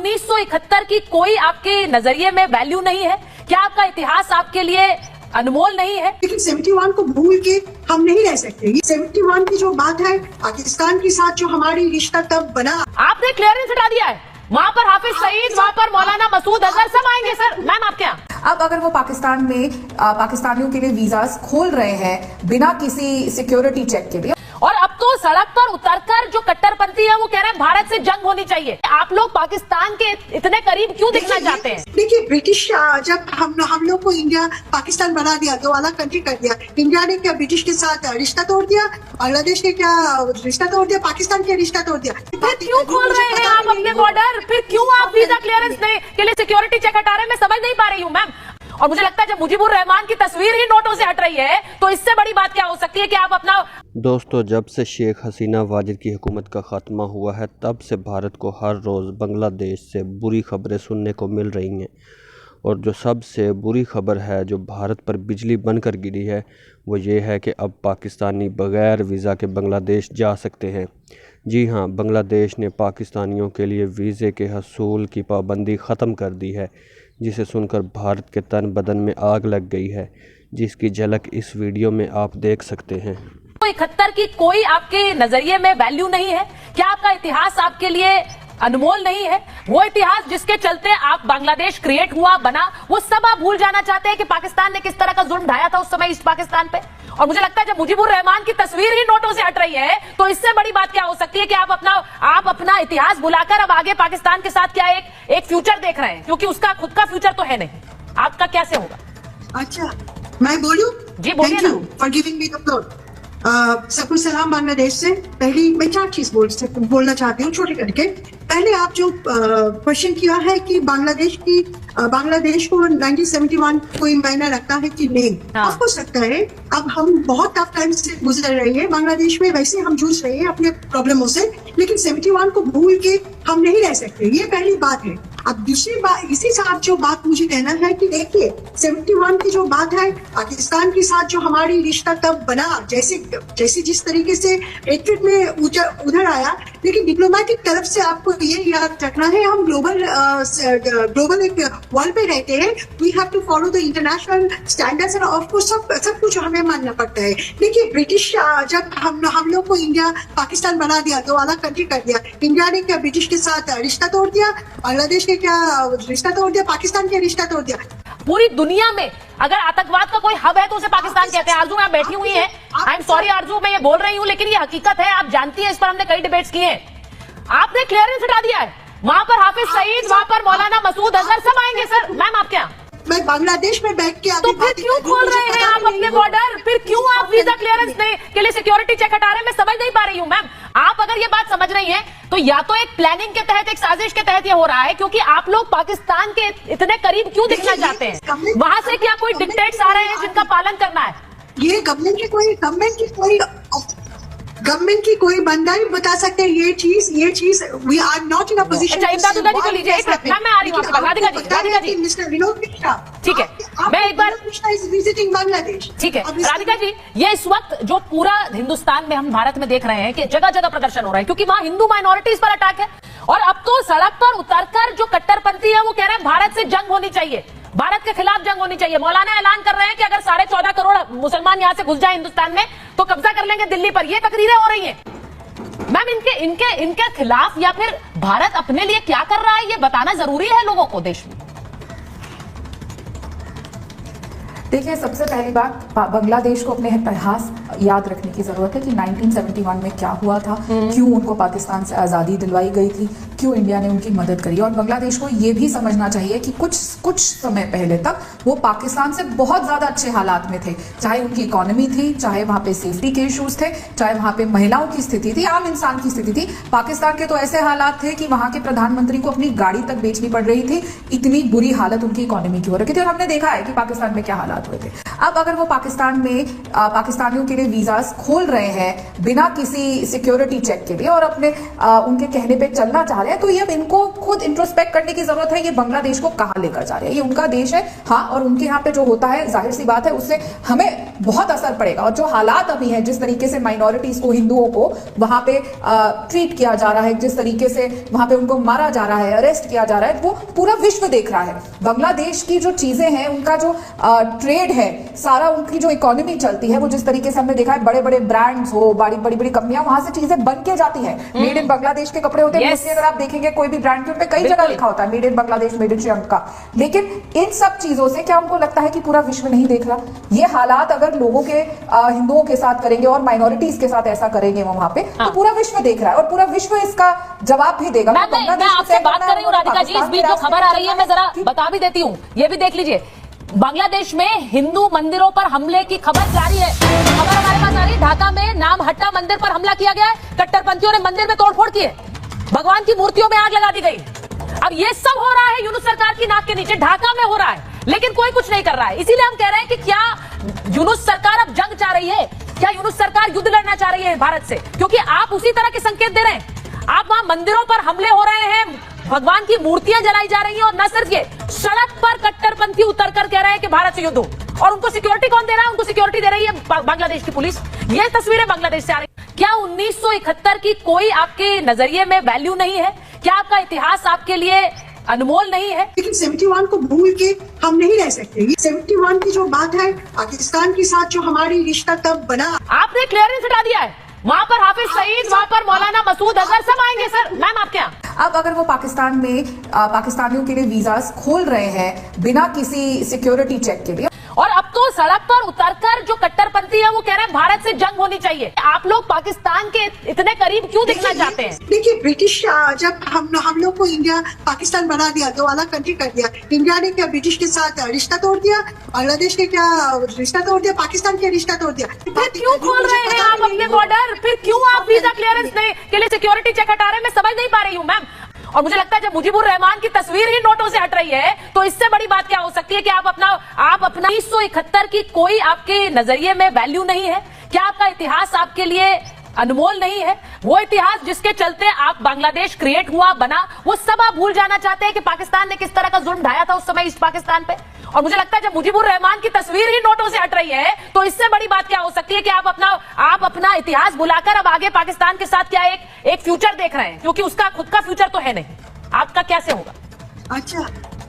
1971 की कोई आपके नजरिए में वैल्यू नहीं है? क्या आपका इतिहास आपके लिए अनमोल नहीं है? लेकिन 71 को भूल के हम नहीं रह सकते। 71 की जो बात है पाकिस्तान के साथ जो हमारी रिश्ता तब बना, आपने क्लियरेंस हटा दिया है। वहाँ पर हाफिज सईद, वहाँ पर मौलाना मसूद अजहर सब आएंगे सर। मैम आपके यहाँ अब अगर वो पाकिस्तान में पाकिस्तानियों के लिए वीजास खोल रहे हैं बिना किसी सिक्योरिटी चेक के लिए, और अब तो सड़क पर उतरकर जो कट्टरपंथी है वो कह रहे हैं भारत से जंग होनी चाहिए। आप लोग पाकिस्तान के इतने करीब क्यों दिखना चाहते हैं? देखिए ब्रिटिश जब हम लोग को इंडिया पाकिस्तान बना दिया, दो अलग कंट्री कर दिया। इंडिया ने क्या ब्रिटिश के साथ रिश्ता तोड़ दिया? बांग्लादेश ने क्या रिश्ता तोड़ दिया? पाकिस्तान के रिश्ता तोड़ दिया। फिर क्यों खोल रहे हैं आप अपने बॉर्डर? फिर क्यों आप वीजा क्लियरेंस के लिए सिक्योरिटी चेक हटा रहे हैं? मैं समझ नहीं पा रही हूँ मैम। और मुझे लगता है जब मुजीबुर रहमान की तस्वीर ही नोटों से हट रही है तो इससे बड़ी बात क्या हो सकती है कि आप अपना। दोस्तों, जब से शेख हसीना वाजिद की हुकूमत का ख़ात्मा हुआ है तब से भारत को हर रोज़ बांग्लादेश से बुरी खबरें सुनने को मिल रही हैं। और जो सबसे बुरी खबर है जो भारत पर बिजली बनकर गिरी है वो ये है कि अब पाकिस्तानी बग़ैर वीज़ा के बांग्लादेश जा सकते हैं। जी हाँ, बांग्लादेश ने पाकिस्तानियों के लिए वीज़े के हसूल की पाबंदी ख़त्म कर दी है, जिसे सुनकर भारत के तन बदन में आग लग गई है, जिसकी झलक इस वीडियो में आप देख सकते हैं। 71 की कोई आपके नजरिए में वैल्यू नहीं है? क्या आपका इतिहास आपके लिए अनमोल नहीं है? वो इतिहास जिसके चलते आप बांग्लादेश क्रिएट हुआ बना, वो सब आप भूल जाना चाहते हैं कि पाकिस्तान ने किस तरह का जुल्म ढाया था उस समय ईस्ट पाकिस्तान पे? और मुझे लगता है जब मुजीबुर रहमान की तस्वीर ही नोटों से हट रही है तो इससे बड़ी बात क्या हो सकती है कि आप अपना इतिहास भुलाकर अब आगे पाकिस्तान के साथ क्या एक फ्यूचर देख रहे हैं, क्योंकि उसका खुद का फ्यूचर तो है नहीं। आपका कैसे होगा? अच्छा, मैं बोलूं? जी बोलिए ना। For giving me the floor. सबको सलाम बांग्लादेश से। पहली मैं 4 चीज बोलना चाहती हूँ छोटे करके। पहले आप जो क्वेश्चन किया है कि बांग्लादेश को 1971 कोई मायना रखता है कि नहीं, हो सकता है। अब हम बहुत टफ टाइम से गुजर रहे हैं बांग्लादेश में, वैसे हम जूझ रहे हैं अपने प्रॉब्लमों से, लेकिन 71 को भूल के हम नहीं रह सकते। ये पहली बात है। अब दूसरी बात, इसी साथ जो बात मुझे कहना है कि देखिए 71 की जो बात है पाकिस्तान के साथ जो हमारी रिश्ता तब बना, जैसे जिस तरीके से हेट्रेड में उधर आया, लेकिन डिप्लोमेटिक तरफ से आपको ये याद रखना है हम ग्लोबल एक वर्ल्ड पे रहते हैं। We have to follow the international standards and of course सब कुछ हमें मानना पड़ता है। देखिए ब्रिटिश जब हम लोग को इंडिया पाकिस्तान बना दिया, दो अलग कंट्री कर दिया। इंडिया ने क्या ब्रिटिश के साथ रिश्ता तोड़ दिया? बांग्लादेश ने क्या रिश्ता तोड़ दिया? पाकिस्तान के रिश्ता तोड़ दिया। पूरी दुनिया में अगर आतंकवाद का कोई हब है तो उसे पाकिस्तान कहते हैं। आरजू में बैठी हुई है, आई एम सॉरी आरजू, मैं ये बोल रही हूँ लेकिन ये हकीकत है, आप जानती हैं, इस पर हमने कई डिबेट्स किए हैं। आपने क्लियरेंस हटा दिया है। वहाँ पर हाफिज सईद, वहाँ पर मौलाना मसूद अजहर सब आएंगे सर। मैम आपके यहाँ मैं बांग्लादेश में बैठ के तो फिर क्यों खोल रहे हैं आप अपने बॉर्डर? फिर क्यों आप वीजा क्लियरेंस के लिए सिक्योरिटी चेक हटा रहे हैं? मैं समझ नहीं पा रही हूँ मैम। आप अगर ये बात समझ रही हैं तो या तो एक प्लानिंग के तहत, एक साजिश के तहत ये हो रहा है, क्योंकि आप लोग पाकिस्तान के इतने करीब क्यों दिखना चाहते हैं? वहां से क्या कोई डिक्टेट्स आ रहे हैं जिनका पालन करना है? ये गवर्नमेंट की कोई बंदा ही बता सकते हैं ये चीज we are not in a position. Imdadullah ji को लीजिए, एक मिनट मैं आ रही हूँ। राधिका जी मिस्टर विनोद मिश्रा, ठीक है, मैं एक बार विजिटिंग बांग्लादेश। ठीक है राधिका जी, ये इस वक्त जो पूरा हिंदुस्तान में, हम भारत में देख रहे हैं कि जगह जगह प्रदर्शन हो रहा है क्योंकि वहां हिंदू माइनॉरिटीज पर अटैक है। और अब तो सड़क पर उतरकर जो कट्टरपंथी है वो कह रहे हैं भारत से जंग होनी चाहिए, भारत के खिलाफ जंग होनी चाहिए। मौलाना ऐलान कर रहे हैं कि अगर 14.5 करोड़ मुसलमान यहाँ से घुस जाए हिंदुस्तान में तो कब्जा कर लेंगे दिल्ली पर। ये तकरीरें हो रही हैं मैम, इनके खिलाफ या फिर भारत अपने लिए क्या कर रहा है ये बताना जरूरी है लोगों को देश में। देखिए, सबसे पहली बात, बांग्लादेश को अपने इतिहास याद रखने की जरूरत है कि 1971 में क्या हुआ था, क्यों उनको पाकिस्तान से आज़ादी दिलवाई गई थी, क्यों इंडिया ने उनकी मदद करी। और बांग्लादेश को ये भी समझना चाहिए कि कुछ समय पहले तक वो पाकिस्तान से बहुत ज़्यादा अच्छे हालात में थे, चाहे उनकी इकोनॉमी थी, चाहे वहाँ पे सेफ्टी के इशूज़ थे, चाहे वहाँ पे महिलाओं की स्थिति थी, आम इंसान की स्थिति थी। पाकिस्तान के तो ऐसे हालात थे कि वहाँ के प्रधानमंत्री को अपनी गाड़ी तक बेचनी पड़ रही थी, इतनी बुरी हालत उनकी इकोनॉमी की हो रही थी। और हमने देखा है कि पाकिस्तान में क्या हालात हुए थे। अब अगर वो पाकिस्तान में पाकिस्तानियों के लिए वीजास खोल रहे हैं बिना किसी सिक्योरिटी चेक के लिए और अपने उनके कहने पे चलना चाह रहे हैं, तो ये अब इनको खुद इंट्रोस्पेक्ट करने की जरूरत है। ये बांग्लादेश को कहां लेकर जा रहे हैं? ये उनका देश है, हाँ, और उनके यहाँ पे जो होता है जाहिर सी बात है उससे हमें बहुत असर पड़ेगा। और जो हालात अभी हैं, जिस तरीके से माइनॉरिटीज को, हिंदुओं को वहां पे ट्रीट किया जा रहा है, जिस तरीके से वहां पे उनको मारा जा रहा है, अरेस्ट किया जा रहा है, वो पूरा विश्व देख रहा है। बांग्लादेश की जो चीजें हैं, उनका जो ट्रेड है, सारा उनकी जो इकोनॉमी चलती है, वो जिस तरीके से हमने देखा है, बड़े बड़े ब्रांड्स हो, बड़ी बड़ी कंपनियां, वहां से चीजें बन के जाती हैं। मेड इन बांग्लादेश के कपड़े होते हैं। Yes. अगर आप देखेंगे कोई भी ब्रांड के उन पे कई जगह लिखा होता है made in Bangladesh, made in Sri Lanka. लेकिन इन सब चीजों से क्या उनको लगता है कि पूरा विश्व नहीं देख रहा? ये हालात अगर लोगों के हिंदुओं के साथ करेंगे और माइनॉरिटीज के साथ ऐसा करेंगे वहां पे, तो पूरा विश्व देख रहा है और पूरा विश्व इसका जवाब भी देगा। मैं आपसे बात कर रही हूँ राधिका जी, इस बीच जो खबर आ रही है मैं जरा बता भी देती हूँ, ये भी देख लीजिए। बांग्लादेश में हिंदू मंदिरों पर हमले की खबर जारी है। खबर हमारे पास आ रही है, ढाका में नामहट्टा मंदिर पर हमला किया गया है। कट्टरपंथियों ने मंदिर में तोड़फोड़ की है, भगवान की मूर्तियों में आग लगा दी गई। अब ये सब हो रहा है यूनुस सरकार की नाक के नीचे, ढाका में हो रहा है, लेकिन कोई कुछ नहीं कर रहा है। इसीलिए हम कह रहे हैं कि क्या यूनुस सरकार अब जंग चाह रही है? क्या यूनुस सरकार युद्ध लड़ना चाह रही है भारत से? क्योंकि आप उसी तरह के संकेत दे रहे हैं। आप वहां मंदिरों पर हमले हो रहे हैं, भगवान की मूर्तियां जलाई जा रही हैं, और न सिर्फ ये, सड़क पर कट्टरपंथी उतरकर कह रहे हैं कि भारत से युद्ध हो। और उनको सिक्योरिटी कौन दे रहा है? उनको सिक्योरिटी दे रही है बांग्लादेश की पुलिस। ये तस्वीरें बांग्लादेश से आ रही है। क्या 1971 की कोई आपके नजरिए में वैल्यू नहीं है? क्या आपका इतिहास आपके लिए अनमोल नहीं है? लेकिन 71 को भूल के हम नहीं रह सकते। 71 की जो बात है, पाकिस्तान के साथ जो हमारी रिश्ता तब बना, आपने क्लियरेंस हटा दिया है। वहां पर हाफिज सईद, वहां पर मौलाना मसूद अजहर सब आएंगे। सर मैम आपके यहाँ अब अगर वो पाकिस्तान में पाकिस्तानियों के लिए वीजास खोल रहे हैं बिना किसी सिक्योरिटी चेक के लिए, और अब तो सड़क पर उतरकर जो कट्टरपंथी है वो कह रहे हैं भारत से जंग होनी चाहिए। आप लोग पाकिस्तान के इतने करीब क्यों दिखना चाहते हैं? देखिए, ब्रिटिश जब हम लोग को इंडिया पाकिस्तान बना दिया, दो अलग कंट्री कर दिया, इंडिया ने क्या ब्रिटिश के साथ रिश्ता तोड़ दिया? बांग्लादेश ने क्या रिश्ता तोड़ दिया? पाकिस्तान के रिश्ता तोड़ दिया। फिर क्यों खोल रहे हैं आप अपने बॉर्डर? फिर क्यों आप वीजा क्लियरेंस के लिए सिक्योरिटी चेक हटा रहे हैं? मैं समझ नहीं पा रही हूँ मैम। और मुझे लगता है जब मुजीबुर रहमान की तस्वीर ही नोटों से हट रही है, तो इससे बड़ी बात क्या हो सकती है कि आप अपना 1971 की कोई आपके नजरिए में वैल्यू नहीं है? क्या आपका इतिहास आपके लिए अनमोल नहीं है? वो इतिहास जिसके चलते आप बांग्लादेश क्रिएट हुआ, बना, वो सब आप भूल जाना चाहते हैं कि पाकिस्तान ने किस तरह का जुल्म ढाया था उस समय ईस्ट पाकिस्तान पे। और मुझे लगता है जब मुजीबुर रहमान की तस्वीर ही नोटों से हट रही है, तो इससे बड़ी बात क्या हो सकती है कि आप अपना इतिहास भुलाकर अब आगे पाकिस्तान के साथ क्या एक फ्यूचर देख रहे हैं, क्योंकि उसका खुद का फ्यूचर तो है नहीं। आपका कैसे होगा? अच्छा,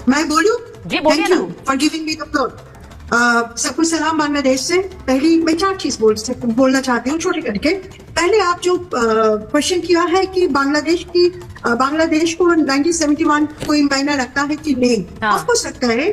मैं बोलूं? जी बोलिए ना। Thank you for giving me the floor. सबको सलाम बांग्लादेश से। पहली मैं 4 चीज बोलना चाहती हूँ छोटे करके। पहले आप जो क्वेश्चन किया है कि बांग्लादेश को 1971 कोई मायना रखता है कि नहीं, हाँ। ऑफ कोर्स रखता है।